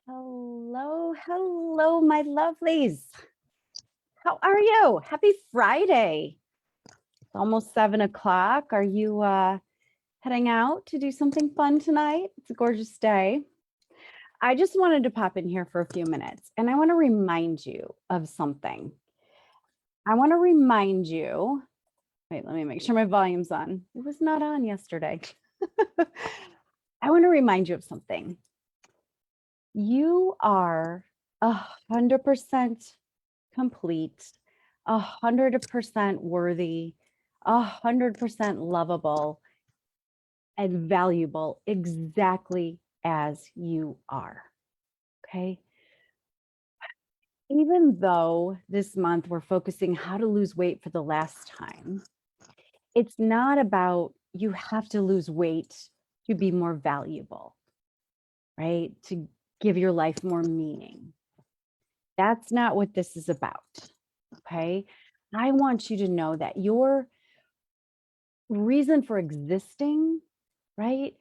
Hello, my lovelies. How are you? Happy Friday. It's almost 7 o'clock. Are you heading out to do something fun tonight? It's a gorgeous day. I just wanted to pop in here for a few minutes and I want to remind you of something. I want to remind you. Wait, let me make sure my volume's on. It was not on yesterday. I want to remind you of something. You are 100% complete, 100% worthy, 100% lovable and valuable exactly as you are. Okay. Even though this month we're focusing how to lose weight for the last time, it's not about you have to lose weight to be more valuable, right? To give your life more meaning. That's not what this is about. Okay. I want you to know that your reason for existing, right?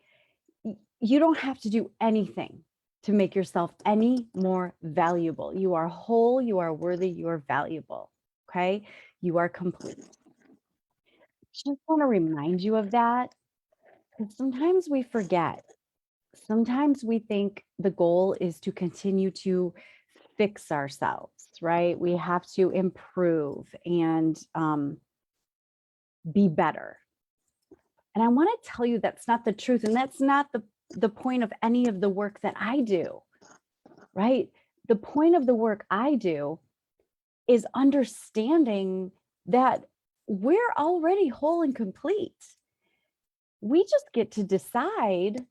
You don't have to do anything to make yourself any more valuable. You are whole, you are worthy, you are valuable. Okay. You are complete. Just want to remind you of that because sometimes we forget. Sometimes we think the goal is to continue to fix ourselves, right? We have to improve and be better. And I want to tell you that's not the truth. And that's not the point of any of the work that I do, right? The point of the work I do is understanding that we're already whole and complete. We just get to decide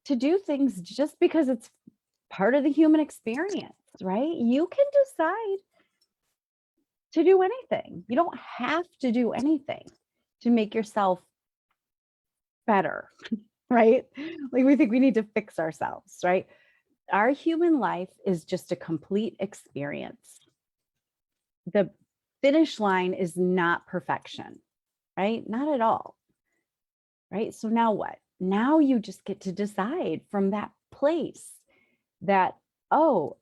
to do things just because it's part of the human experience, right? You can decide to do anything. You don't have to do anything to make yourself better, right? Like we think we need to fix ourselves, right? Our human life is just a complete experience. The finish line is not perfection, right? Not at all, right? So now what? Now you just get to decide from that place that, oh,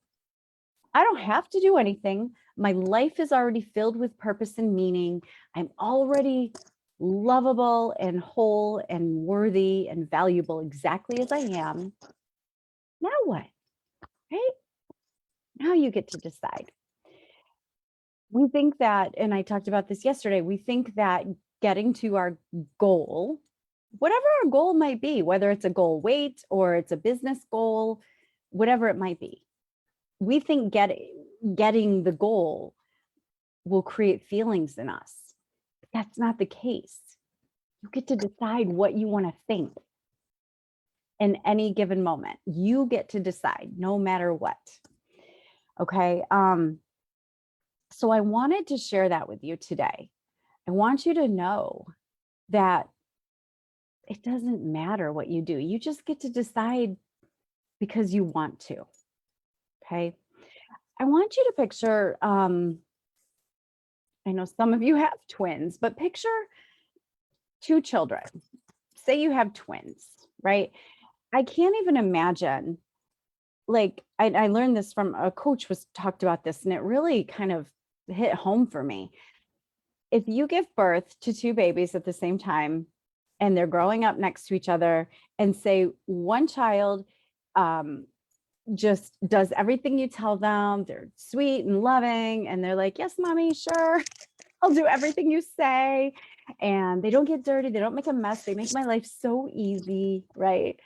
I don't have to do anything. My life is already filled with purpose and meaning. I'm already lovable and whole and worthy and valuable exactly as I am. Now what? Right? Now you get to decide. We think that, and I talked about this yesterday, we think that getting to our goal, whatever our goal might be, whether it's a goal weight or it's a business goal, whatever it might be, we think getting the goal will create feelings in us. That's not the case. You get to decide what you want to think in any given moment. You get to decide no matter what. Okay. So I wanted to share that with you today. I want you to know that it doesn't matter what you do. You just get to decide because you want to. Okay. I want you to picture, I know some of you have twins, but picture two children. Say you have twins, right? I can't even imagine, like, I learned this from a coach was talked about this, and it really kind of hit home for me. If you give birth to two babies at the same time and they're growing up next to each other, and say one child just does everything you tell them, they're sweet and loving, and they're like, yes, mommy, sure, I'll do everything you say. And they don't get dirty, they don't make a mess, they make my life so easy, right?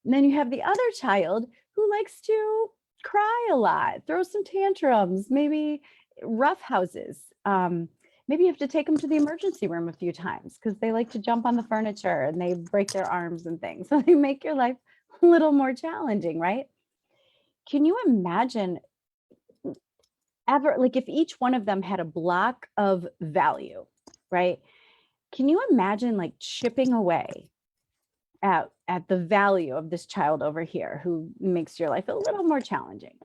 And then you have the other child who likes to cry a lot, throw some tantrums, maybe rough houses. Maybe you have to take them to the emergency room a few times because they like to jump on the furniture and they break their arms and things. So they make your life a little more challenging, right? Can you imagine ever, like if each one of them had a block of value, right? Can you imagine like chipping away at the value of this child over here who makes your life a little more challenging?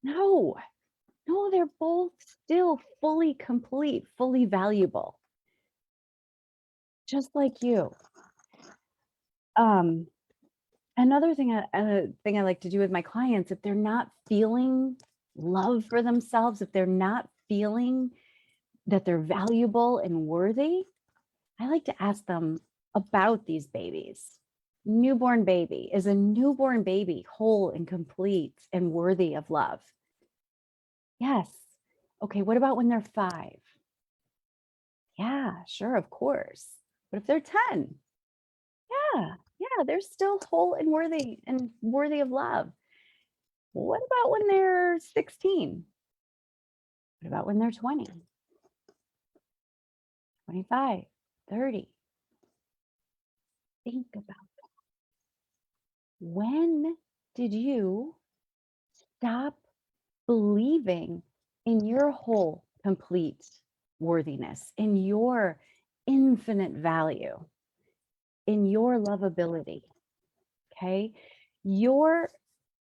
No, they're both still fully complete, fully valuable, just like you. Another thing I like to do with my clients, if they're not feeling love for themselves, if they're not feeling that they're valuable and worthy, I like to ask them about these babies. Newborn baby, is a newborn baby whole and complete and worthy of love? Yes. Okay, what about when they're 5? Yeah, sure, of course. But if they're 10? Yeah, they're still whole and worthy of love. What about when they're 16? What about when they're 20, 25, 30? Think about, when did you stop believing in your whole, complete worthiness, in your infinite value, in your lovability? Okay. Your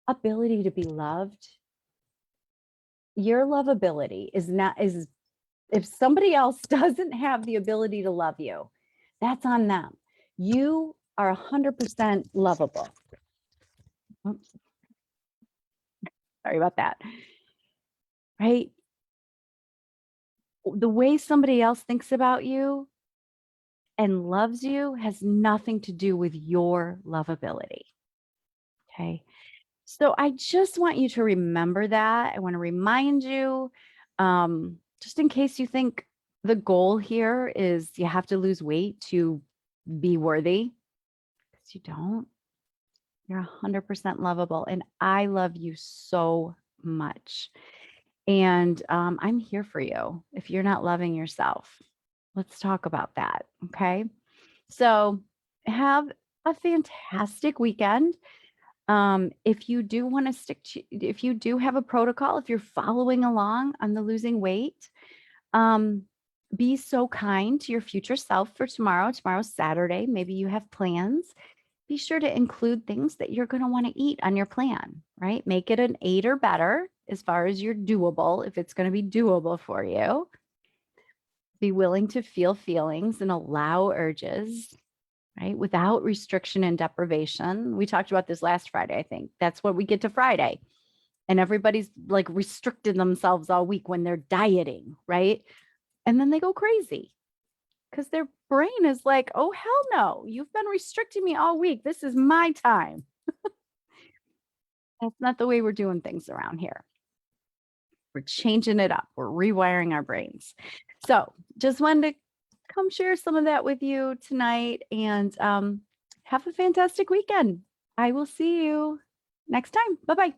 ability to be loved, your lovability is not, is, if somebody else doesn't have the ability to love you, that's on them. You are 100% lovable. Oops, sorry about that. Right? The way somebody else thinks about you and loves you has nothing to do with your lovability. Okay. So I just want you to remember that. I want to remind you, just in case you think the goal here is you have to lose weight to be worthy, because you don't. You're 100% lovable. And I love you so much. And I'm here for you if you're not loving yourself. Let's talk about that. Okay. So have a fantastic weekend. If you do want to if you do have a protocol, if you're following along on the losing weight, be so kind to your future self for tomorrow. Tomorrow's Saturday. Maybe you have plans. Be sure to include things that you're going to want to eat on your plan, right? Make it an 8 or better as far as you're doable, if it's going to be doable for you. Be willing to feel feelings and allow urges, right? Without restriction and deprivation. We talked about this last Friday, I think. That's what we get to Friday. And everybody's like restricted themselves all week when they're dieting, right? And then they go crazy because their brain is like, oh, hell no, you've been restricting me all week. This is my time. That's not the way we're doing things around here. We're changing it up. We're rewiring our brains. So just wanted to come share some of that with you tonight, and have a fantastic weekend. I will see you next time. Bye-bye.